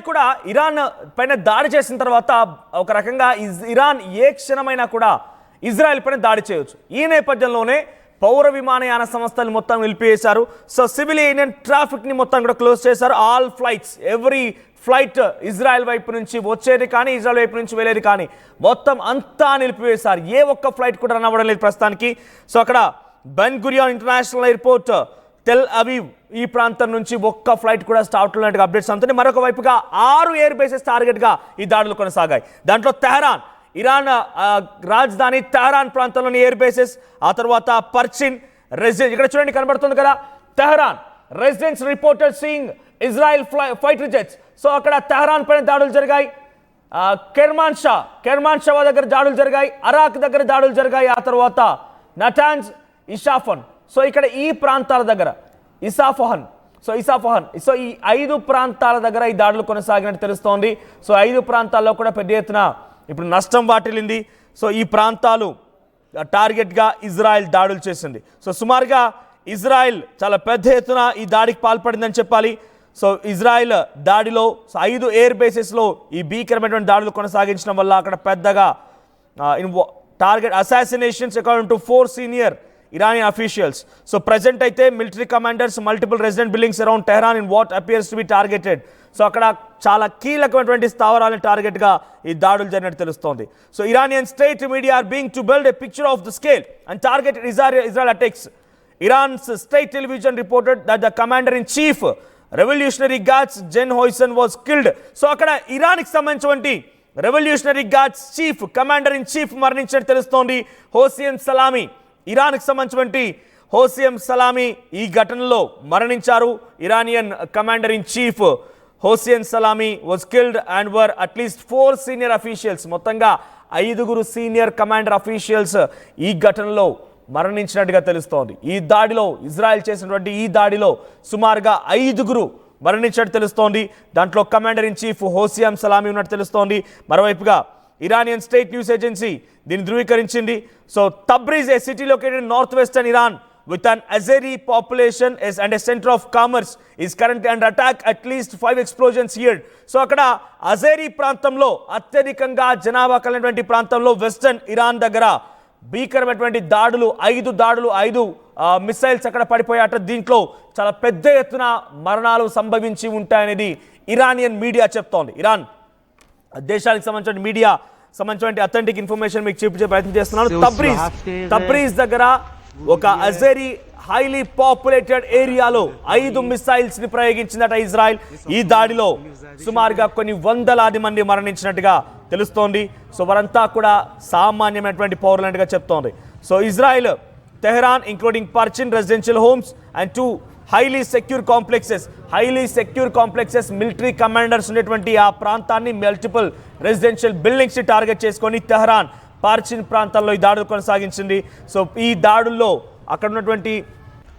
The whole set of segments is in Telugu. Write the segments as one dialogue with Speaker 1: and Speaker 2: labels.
Speaker 1: కూడా ఇరాన్ పైన దాడి చేసిన తర్వాత ఒక రకంగా ఇరాన్ ఏ క్షణమైనా కూడా ఇజ్రాయెల్ పైన దాడి చేయవచ్చు. ఈ నేపథ్యంలోనే పౌర విమానయాన సంస్థలు మొత్తం నిలిపివేశారు. సో సివిలియన్ ట్రాఫిక్ని మొత్తం కూడా క్లోజ్ చేశారు. All flights, every flight Israel వైపు నుంచి వచ్చేది కానీ ఇజ్రాయెల్ వైపు నుంచి వెళ్ళేది కానీ మొత్తం అంతా నిలిపివేశారు. ఏ ఒక్క ఫ్లైట్ కూడా రన్ అవ్వడం లేదు ప్రస్తుతానికి. సో అక్కడ Ben Gurion international airport, Tel Aviv ఈ ప్రాంతం నుంచి ఒక్క ఫ్లైట్ కూడా స్టార్ట్ ఉన్నట్టుగా అప్డేట్స్ అందుతున్నాయి. మరొక వైపుగా 6 ఎయిర్ బేసెస్ టార్గెట్గా ఈ దాడులు కొనసాగాయి. దాంట్లో తెహరాన్, ఇరాన్ రాజధాని తెహరాన్ ప్రాంతంలోని ఎయిర్ బేసెస్, ఆ తర్వాత పర్చిన్ రెసిడెన్స్, ఇక్కడ చూడండి కనబడుతుంది కదా, Tehran residence reported seeing Israel fighter jets. So అక్కడ తెహరాన్ పైన దాడులు జరిగాయి. కెర్మాన్ షా దగ్గర దాడులు జరిగాయి, అరాక్ దగ్గర దాడులు జరిగాయి, ఆ తర్వాత నటాన్స్, ఇషాఫన్. సో ఇక్కడ ఈ ప్రాంతాల దగ్గర ఇసాఫహన్, సో ఈ 5 ప్రాంతాల దగ్గర ఈ దాడులు కొనసాగినట్టు తెలుస్తోంది. సో 5 ప్రాంతాల్లో కూడా పెద్ద ఎత్తున ఇప్పుడు నష్టం వాటిల్లింది. సో ఈ ప్రాంతాలు టార్గెట్గా ఇజ్రాయెల్ దాడులు చేసింది. సో సుమారుగా ఇజ్రాయెల్ చాలా పెద్ద ఎత్తున ఈ దాడికి పాల్పడిందని చెప్పాలి. సో ఇజ్రాయెల్ దాడిలో 5 ఎయిర్ బేసెస్లో ఈ భీకరమైనటువంటి దాడులు కొనసాగించడం వల్ల అక్కడ పెద్దగా target assassinations according to 4 senior Iranian officials. So present అయితే military commanders, multiple resident buildings around Tehran in what appears to be targeted. So అక్కడ చాలా కీలకమైనటువంటి స్థావరాలను టార్గెట్గా ఈ దాడులు జరిగినట్టు తెలుస్తోంది. So Iranian state media are being to build a picture of the scale and targeted Israel attacks. Iran's state television reported that the commander-in-chief Revolutionary Guards Jen Hoysen was killed. So అక్కడ ఇరాన్కి సంబంధించినటువంటి revolutionary guards chief, commander in chief మరణించినట్టు తెలుస్తోంది. హోసియన్ సలామీ, ఇరాన్కి సంబంధించినటువంటి హోసియం సలామీ ఈ ఘటనలో మరణించారు. Iranian commander in chief Hossein Salami was killed and were at least 4 senior officials, మొత్తంగా 5 సీనియర్ కమాండర్ అఫీషియల్స్ ఈ ఘటనలో మరణించినట్టుగా తెలుస్తోంది. ఈ దాడిలో ఇజ్రాయెల్ చేసినటువంటి ఈ దాడిలో సుమారుగా 5 మరణించినట్టు తెలుస్తోంది. దాంట్లో commander in chief Hossein Salami ఉన్నట్టు తెలుస్తోంది. మరోవైపుగా ఇరానియన్ స్టేట్ న్యూస్ ఏజెన్సీ దీన్ని ధృవీకరించింది. So Tabriz, a city located in north western Iran with an Azeri population and a center of commerce is currently under attack. At least 5 explosions here. So అక్కడ అజేరీ ప్రాంతంలో అత్యధికంగా జనాభా కలిగినటువంటి ప్రాంతంలో వెస్టర్న్ ఇరాన్ దగ్గర భీకరమైనటువంటి దాడులు, 5 మిసైల్స్ అక్కడ పడిపోయాట. దీంట్లో చాలా పెద్ద ఎత్తున మరణాలు సంభవించి ఉంటాయనేది ఇరానియన్ మీడియా చెప్తోంది. ఇరాన్ దేశానికి సంబంధించిన మీడియా సంబంధించిన అథెంటిక్ ఇన్ఫర్మేషన్ మీకు చూపించే ప్రయత్నం చేస్తున్నాను. తబ్రీజ్ దగ్గర ఒక అజేరీ హైలీ పాపులేటెడ్ ఏరియాలో 5 మిసైల్స్ ని ప్రయోగించిందట ఇజ్రాయెల్. ఈ దాడిలో సుమారుగా కొన్ని వందలాది మంది మరణించినట్టుగా తెలుస్తోంది. సో వారంతా కూడా సామాన్యమైనటువంటి పౌరులంటగా చెప్తోంది. So Israel Tehran including Parchin residential homes and 2 highly secure complexes military commanders ఉన్నటువంటి ఆ ప్రాంతాన్ని, మల్టిపుల్ రెసిడెన్షియల్ బిల్డింగ్స్ ని టార్గెట్ చేసుకొని తెహరాన్, పార్చిన్ ప్రాంతాల్లో ఈ దాడులు కొనసాగించింది. సో ఈ దాడుల్లో అక్కడ ఉన్నటువంటి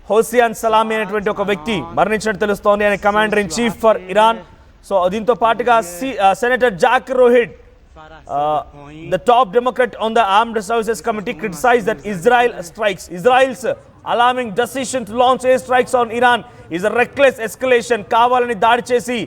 Speaker 1: హోసియాన్ సలామీ అనేటువంటి ఒక వ్యక్తి మరణించినట్టు తెలుస్తోంది. ఆయన commander in chief for Iran. So దీంతో పాటుగా senator Jack Reed, the top Democrat on the Armed Services Committee, criticized that Israel's alarming decision to launch air strikes on Iran is a reckless escalation. కావాలని దాడి చేసి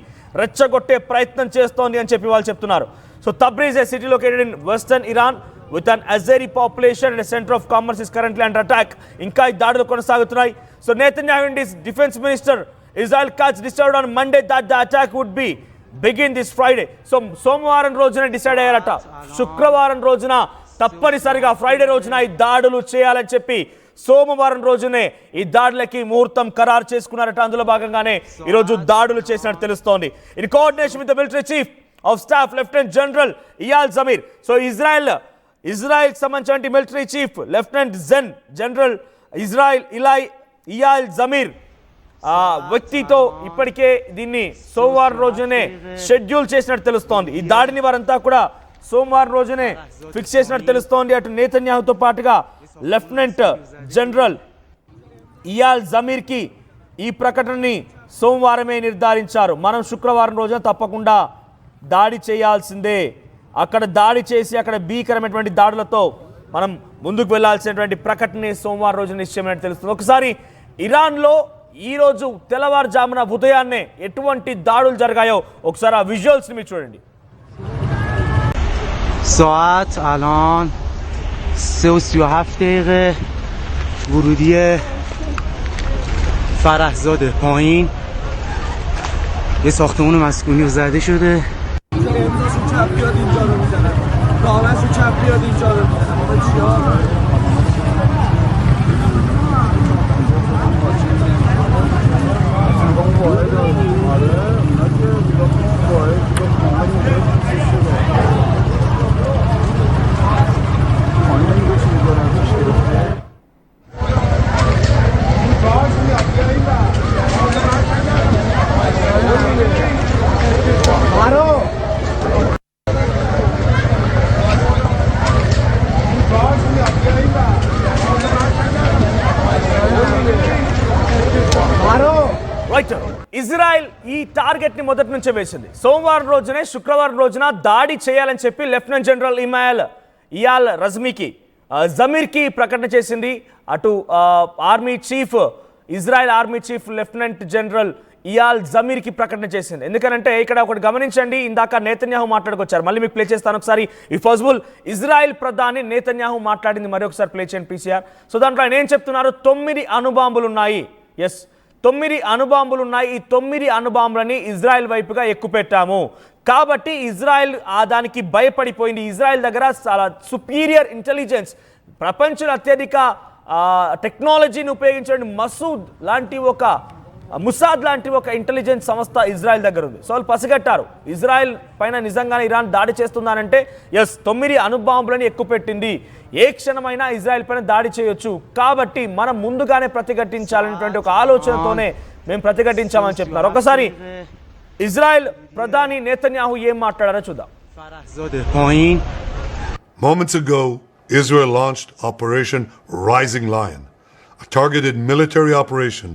Speaker 1: రెచ్చగొట్టే ప్రయత్నం చేస్తోంది అని చెప్పి వాళ్ళు చెప్తున్నారు. So Tabriz, a city located in western Iran with an Azeri population and a center of commerce, is currently under attack. ఇంకా ఈ దాడులు కొనసాగుతున్నాయి. So Netanyahu and his defense minister Israel Katz decided on Monday that the attack would begin this Friday. So సోమవారం రోజున డిసైడ్ అయ్యారట, శుక్రవారం రోజున తప్పనిసరిగా ఫ్రైడే రోజున ఈ దాడులు చేయాలని చెప్పి సోమవారం రోజునే ఈ దాడులకి ముహూర్తం ఖరారు చేసుకున్నారట. అందులో భాగంగానే ఈరోజు దాడులు చేసినట్టు తెలుస్తోంది. In coordination with the military chief of staff lieutenant general Eyal Zamir. So Israel సంబంధించిన military chief lieutenant general Eyal Zamir వ్యక్తితో ఇప్పటికే దీన్ని సోమవారం రోజునే షెడ్యూల్ చేసినట్టు తెలుస్తోంది. ఈ దాడిని వారంతా కూడా సోమవారం రోజునే ఫిక్స్ చేసినట్టు తెలుస్తోంది. అటు నేతన్యాహుతో పాటుగా లెఫ్టినెంట్ జనరల్ ఇయాల్ జమీర్కి ఈ ప్రకటనని సోమవారమే నిర్ధారించారు. మనం శుక్రవారం రోజున తప్పకుండా దాడి చేయాల్సిందే, అక్కడ దాడి చేసి అక్కడ భీకరమైనటువంటి దాడులతో మనం ముందుకు వెళ్లాల్సినటువంటి ప్రకటన సోమవారం రోజున నిశ్చయమైనట్టు తెలుస్తుంది. ఒకసారి ఇరాన్లో ఈ రోజు తెల్లవారుజామున ఉదయాన్నే ఎటువంటి దాడులు జరిగాయో ఒకసారి ఆ విజువల్స్ ని మీరు చూడండి.
Speaker 2: ساعت الان 3:37 دقیقه ورودی فرهزاد پایین یه ساختمان مسکونی زده شده.
Speaker 1: రైట్, ఇజ్రాయెల్ ఈ టార్గెట్ ని మొదటి నుంచే వేసింది. సోమవారం రోజునే శుక్రవారం రోజున దాడి చేయాలని చెప్పి లెఫ్టినెంట్ జనరల్ ఇయాల్ రజ్మీకి జమీర్కి ప్రకటన చేసింది. అటు army chief, Israel army chief lieutenant general Eyal జమీర్కి ప్రకటన చేసింది. ఎందుకంటే ఇక్కడ ఒకటి గమనించండి, ఇందాక నేతన్యాహు మాట్లాడుకొచ్చారు, మళ్ళీ మీకు ప్లే చేస్తాను ఒకసారి. ఈ ఫజ్బుల్ ఇజ్రాయెల్ ప్రధాని నేతన్యాహు మాట్లాడింది మరి ఒకసారి ప్లే చేయండి పీసీఆర్. సో దాంట్లో ఆయన ఏం చెప్తున్నారు, 9 అణుబాంబులు ఉన్నాయి. ఎస్, 9 అణుబాంబులు ఉన్నాయి. ఈ 9 అణుబాంబులని ఇజ్రాయెల్ వైపుగా ఎక్కుపెట్టాము కాబట్టి ఇజ్రాయెల్ దానికి భయపడిపోయింది. ఇజ్రాయెల్ దగ్గర చాలా సుపీరియర్ ఇంటెలిజెన్స్, ప్రపంచంలో అత్యధిక టెక్నాలజీని ఉపయోగించే ముసాద్ లాంటి ఒక ఇంటెలిజెన్స్ సంస్థ ఇజ్రాయెల్ దగ్గర ఉంది. సో వాళ్ళు పసిగట్టారు ఇజ్రాయెల్ పైన నిజంగానే ఇరాన్ దాడి చేస్తుందానంటే ఎస్, 9 అణుబాంబులని ఎక్కుపెట్టింది, ఏ క్షణమైనా ఇజ్రాయెల్ పైన దాడి చేయొచ్చు కాబట్టి మనం ముందుగానే ప్రతిఘటించాలనేటువంటి ఒక ఆలోచనతోనే మేము ప్రతిఘటించామని చెప్తున్నారు. ఒకసారి ఇజ్రాయెల్ ప్రధాని నేతన్యాహు ఏం మాట్లాడారో చూద్దాం.
Speaker 3: Moments ago, Israel launched Operation Rising Lion, a targeted military operation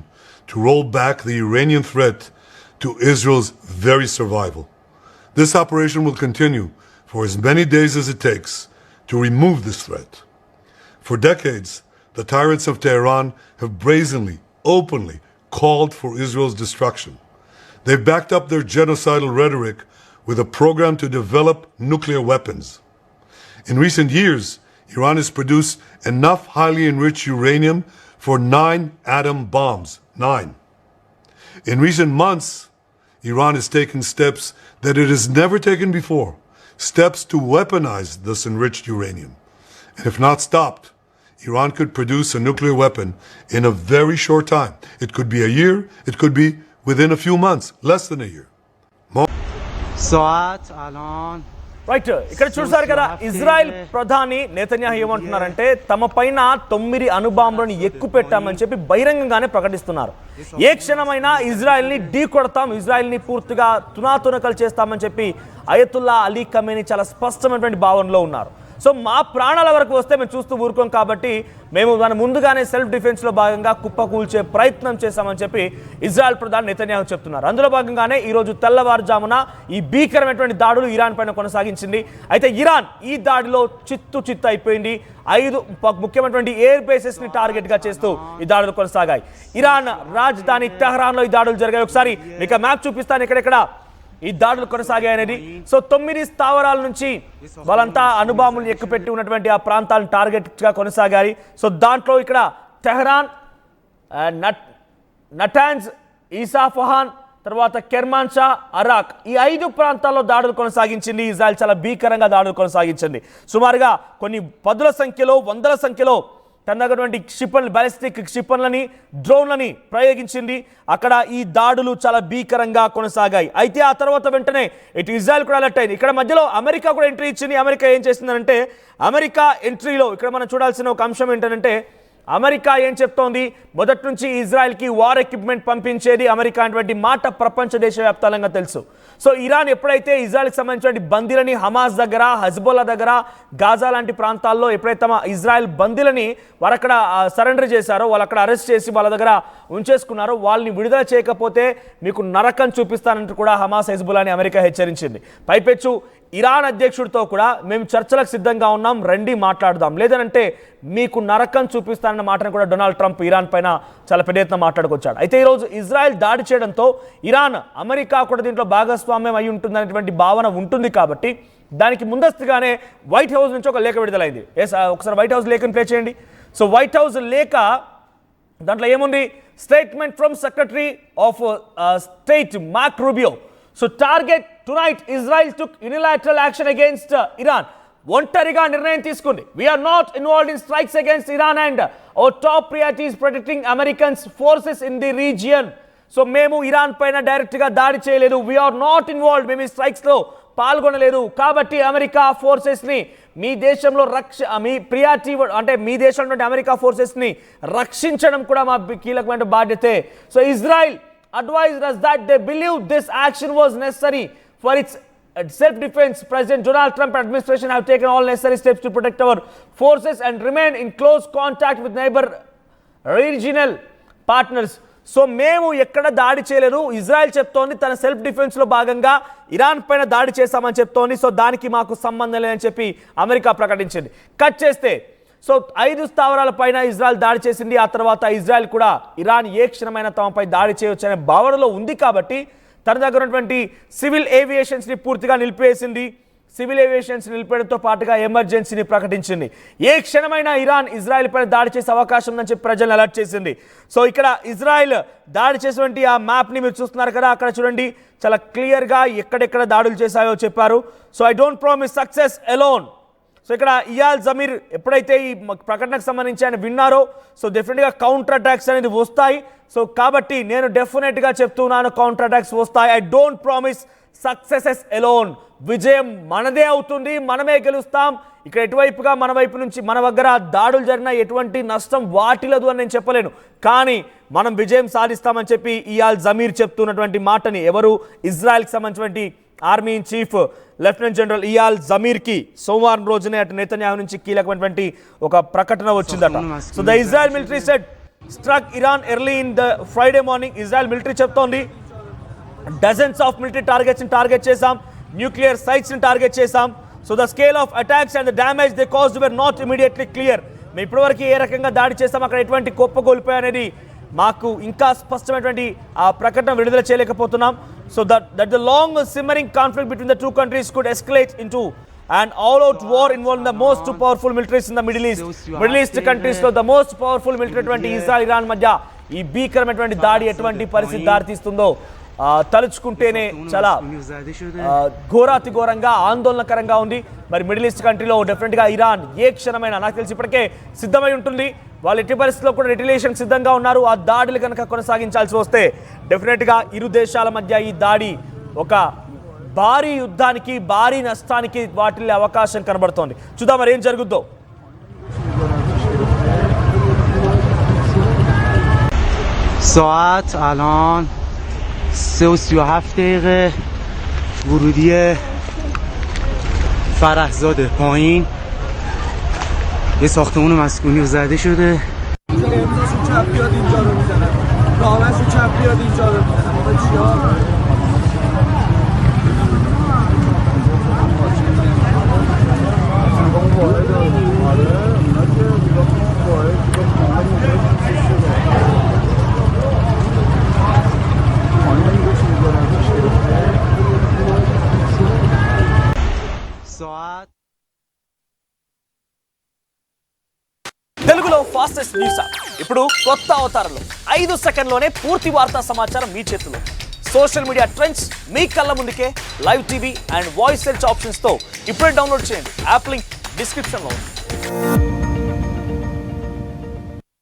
Speaker 3: to roll back the Iranian threat to Israel's very survival. This operation will continue for as many days as it takes to remove this threat. For decades, the tyrants of Tehran have brazenly, openly called for Israel's destruction. They've backed up their genocidal rhetoric with a program to develop nuclear weapons. In recent years, Iran has produced enough highly enriched uranium for 9 atom bombs. 9. In recent months, Iran has taken steps that it has never taken before, steps to weaponize this enriched uranium. And if not stopped, Iran could produce a nuclear weapon in a very short time. It could be a year, it could be within a few months, less than a year.
Speaker 1: Right, ఇక్కడ చూసారు కదా ఇజ్రాయెల్ ప్రధాని నేతన్యాహు ఏమంటున్నారంటే తమ పైన 9 అణుబాంబులను ఎక్కుపెట్టామని చెప్పి బహిరంగంగానే ప్రకటిస్తున్నారు. ఏ క్షణమైనా ఇజ్రాయెల్ ని ఢీ కొడతాం, ఇజ్రాయెల్ ని పూర్తిగా తునాతునకలు చేస్తామని చెప్పి అయతుల్లా అలీ ఖమేనీ చాలా స్పష్టమైనటువంటి భావనలో ఉన్నారు. సో మా ప్రాణాల వరకు వస్తే మేము చూస్తూ ఊరుకోం కాబట్టి మేము దాని ముందుగానే సెల్ఫ్ డిఫెన్స్లో భాగంగా కుప్పకూల్చే ప్రయత్నం చేశామని చెప్పి ఇజ్రాయెల్ ప్రధాని నెతన్యాహు చెప్తున్నారు. అందులో భాగంగానే ఈరోజు తెల్లవారుజామున ఈ భీకరమైనటువంటి దాడులు ఇరాన్ పైన కొనసాగించింది. అయితే ఇరాన్ ఈ దాడిలో చిత్తు అయిపోయింది. 5 ముఖ్యమైనటువంటి ఎయిర్ బేసెస్ ని టార్గెట్ గా చేస్తూ ఈ దాడులు కొనసాగాయి. ఇరాన్ రాజధాని తెహ్రాన్లో ఈ దాడులు జరిగాయి. ఒకసారి మీకు మ్యాప్ చూపిస్తాను ఎక్కడెక్కడ ఈ దాడులు కొనసాగాయనేది. సో 9 స్థావరాల నుంచి వాళ్ళంతా అణుబాంబులు ఎక్కుపెట్టి ఉన్నటువంటి ఆ ప్రాంతాలను టార్గెట్గా కొనసాగాయి. సో దాంట్లో ఇక్కడ తెహ్రాన్, నటాన్స్, ఈసాఫహాన్, తర్వాత కెర్మాన్షా, అరాక్ ఈ 5 ప్రాంతాల్లో దాడులు కొనసాగించింది ఇజ్రాయెల్. చాలా భీకరంగా దాడులు కొనసాగించింది. సుమారుగా కొన్ని 10ల సంఖ్యలో 100ల సంఖ్యలో తనటువంటి క్షిపణులు, బాలిస్టిక్ క్షిపణులని, డ్రోన్లని ప్రయోగించింది. అక్కడ ఈ దాడులు చాలా భీకరంగా కొనసాగాయి. అయితే ఆ తర్వాత వెంటనే ఇటు ఇజ్రాయెల్ కూడా అలర్ట్ అయింది. ఇక్కడ మధ్యలో అమెరికా కూడా ఎంట్రీ ఇచ్చింది. అమెరికా ఏం చేసిందంటే అమెరికా ఎంట్రీలో ఇక్కడ మనం చూడాల్సిన ఒక అంశం ఏంటంటే అమెరికా ఏం చెప్తోంది, మొదటి నుంచి ఇజ్రాయెల్కి వార్ ఎక్విప్మెంట్ పంపించేది అమెరికా అనేటువంటి మాట ప్రపంచ దేశవ్యాప్తంగా తెలుసు. సో ఇరాన్ ఎప్పుడైతే ఇజ్రాయెల్కి సంబంధించిన బందీలని హమాస్ దగ్గర, హజ్బుల్లా దగ్గర, గాజా లాంటి ప్రాంతాల్లో ఎప్పుడైతే తమ ఇజ్రాయెల్ బందీలని వారు అక్కడ సరెండర్ చేశారో, వాళ్ళు అక్కడ అరెస్ట్ చేసి వాళ్ళ దగ్గర ఉంచేసుకున్నారో, వాళ్ళని విడుదల చేయకపోతే మీకు నరకం చూపిస్తానంటూ కూడా హమాస్, హెజ్బుల్లాని అమెరికా హెచ్చరించింది. పైపెచ్చు ఇరాన్ అధ్యక్షుడితో కూడా మేము చర్చలకు సిద్ధంగా ఉన్నాం, రండి మాట్లాడదాం, లేదనంటే మీకు నరకం చూపిస్తానన్న మాటను కూడా డొనాల్డ్ ట్రంప్ ఇరాన్ పైన చాలా పెద్ద ఎత్తున మాట్లాడుకొచ్చాడు. అయితే ఈరోజు ఇజ్రాయెల్ దాడి చేయడంతో ఇరాన్ అమెరికా కూడా దీంట్లో భాగస్వామ్యం అయి ఉంటుందనేటువంటి భావన ఉంటుంది కాబట్టి దానికి ముందస్తుగానే వైట్ హౌస్ నుంచి ఒక లేఖ విడుదలైంది. ఒకసారి వైట్ హౌస్ లేఖను ప్లే చేయండి. సో వైట్ హౌస్ లేఖ దాంట్లో ఏముంది? Statement from secretary of state mark Rubio. So target tonight Israel took unilateral action against Iran. ఒంటరిగా నిర్ణయం తీసుకుంది. We are not involved in strikes against Iran and our top priority is protecting American forces in the region. So మేము ఇరాన్ పైన డైరెక్ట్గా దాడి చేయలేదు. We are not involved. మేము ఈ స్ట్రైక్స్లో పాల్గొనలేదు. కాబట్టి అమెరికా ఫోర్సెస్ని మీ దేశంలో మీ ప్రియారిటీ అంటే మీ దేశంలో అమెరికా ఫోర్సెస్ని రక్షించడం కూడా మా కీలకమైన బాధ్యతే. So Israel advised us that they believe this action was necessary for its self-defense. President Donald Trump administration have taken all necessary steps to protect our forces and remain in close contact with neighbor regional partners. So మేము ఎక్కడ దాడి చేయలేదు, ఇజ్రాయెల్ చెప్తోంది తన సెల్ఫ్ డిఫెన్స్లో భాగంగా ఇరాన్ పైన దాడి చేస్తామని చెప్తోంది. సో దానికి మాకు సంబంధం లేదని చెప్పి అమెరికా ప్రకటించింది. కట్ చేస్తే సో 5 స్థావరాల పైన ఇజ్రాయెల్ దాడి చేసింది. ఆ తర్వాత ఇజ్రాయెల్ కూడా ఇరాన్ ఏ క్షణమైన తమపై దాడి చేయవచ్చు అనే భావనలో ఉంది కాబట్టి తన దగ్గర ఉన్నటువంటి సివిల్ ఏవియేషన్స్ని పూర్తిగా నిలిపేసింది. సివిల్ ఏవియేషన్స్ నిలిపేయడంతో పాటుగా ఎమర్జెన్సీని ప్రకటించింది. ఏ క్షణమైనా ఇరాన్ ఇజ్రాయెల్ పైన దాడి చేసే అవకాశం ఉందని చెప్పి ప్రజలను అలర్ట్ చేసింది. సో ఇక్కడ ఇజ్రాయెల్ దాడి చేసినటువంటి ఆ మ్యాప్ని మీరు చూస్తున్నారు కదా, అక్కడ చూడండి చాలా క్లియర్గా ఎక్కడెక్కడ దాడులు చేశాయో చెప్పారు. So I don't promise success alone. So ఇక్కడ ఇయాల్ జమీర్ ఎప్పుడైతే ఈ ప్రకటనకు సంబంధించి ఆయన విన్నారో సో డెఫినెట్గా కౌంటర్ అటాక్స్ అనేది వస్తాయి. సో కాబట్టి నేను డెఫినెట్గా చెప్తున్నాను కౌంటర్ అటాక్స్ వస్తాయి. I don't promise successes alone. విజయం మనదే అవుతుంది, మనమే గెలుస్తాం. ఇక్కడ ఎటువైపుగా మన వైపు నుంచి మన దగ్గర దాడులు జరిగిన ఎటువంటి నష్టం వాటిల్లదు అని నేను చెప్పలేను, కానీ మనం విజయం సాధిస్తామని చెప్పి ఇయాల్ జమీర్ చెప్తున్నటువంటి మాటని ఎవరు ఇజ్రాయెల్కి సంబంధించినటువంటి army in chief lieutenant general Eyal జమీర్కి సోమవారం రోజునే అటు నెతన్యాహు నుంచి కీలకమైనటువంటి ఒక ప్రకటన వచ్చిందట. So the Israel military said struck Iran early in the Friday morning. Israel military చెప్తోంది డజన్స్ ఆఫ్ మిలిటరీ టార్గెట్స్ని టార్గెట్ చేశాం, న్యూక్లియర్ సైట్స్ని టార్గెట్ చేశాం. So the scale of attacks and the damage they caused were not immediately clear. మేము ఇప్పటివరకు ఏ రకంగా దాడి చేస్తాం, అక్కడ ఎటువంటి కుప్పకూలిపోయాయి అనేది మాకు ఇంకా స్పష్టమైనటువంటి ఆ ప్రకటన విడుదల చేయలేకపోతున్నాం. So that the long simmering conflict between the two countries could escalate into an all-out war involving the most two powerful militaries in the Middle East. Middle East countries లో the most powerful military అటువంటి ఇజ్రాయెల్ ఇరాన్ మధ్య ఈ భీకరమైనటువంటి దాడి ఎటువంటి పరిస్థితి దారితీస్తుందో తలుచుకుంటేనే చాలా ఘోరాతి ఘోరంగా ఆందోళనకరంగా ఉంది. మరి మిడిల్ ఈస్ట్ కంట్రీలో డెఫినెట్గా ఇరాన్ ఏ క్షణమైనా నాకు తెలిసి ఇప్పటికే సిద్ధమై ఉంటుంది. వాళ్ళు ఎట్టి పరిస్థితుల్లో కూడా రిటలియేషన్ సిద్ధంగా ఉన్నారు. ఆ దాడులు కనుక కొనసాగించాల్సి వస్తే డెఫినెట్గా ఇరు దేశాల మధ్య ఈ దాడి ఒక భారీ యుద్ధానికి భారీ నష్టానికి వాటిల్లే అవకాశం కనబడుతోంది. చూద్దాం మరి ఏం జరుగుద్దో.
Speaker 2: ساعت الان 3:37 ورودی فرهزاده پایین یه ساختمان مسکونی زده شده.
Speaker 4: چپ بیاد اینجا رو میزنن، راهش چپ بیاد اینجا رو میزنن. آقا چیا
Speaker 1: తెలుగులో ఫాస్టెస్ట్ న్యూస్ ఇప్పుడు కొత్త అవతారంలో 5 సెకండ్లోనే పూర్తి వార్తా సమాచారం మీ చేతిలో. సోషల్ మీడియా ట్రెండ్స్ మీ కళ్ళ ముందుకే live TV and voice search ఆప్షన్స్తో ఇప్పుడే డౌన్లోడ్ చేయండి. యాప్ లింక్ డిస్క్రిప్షన్లో ఉంది.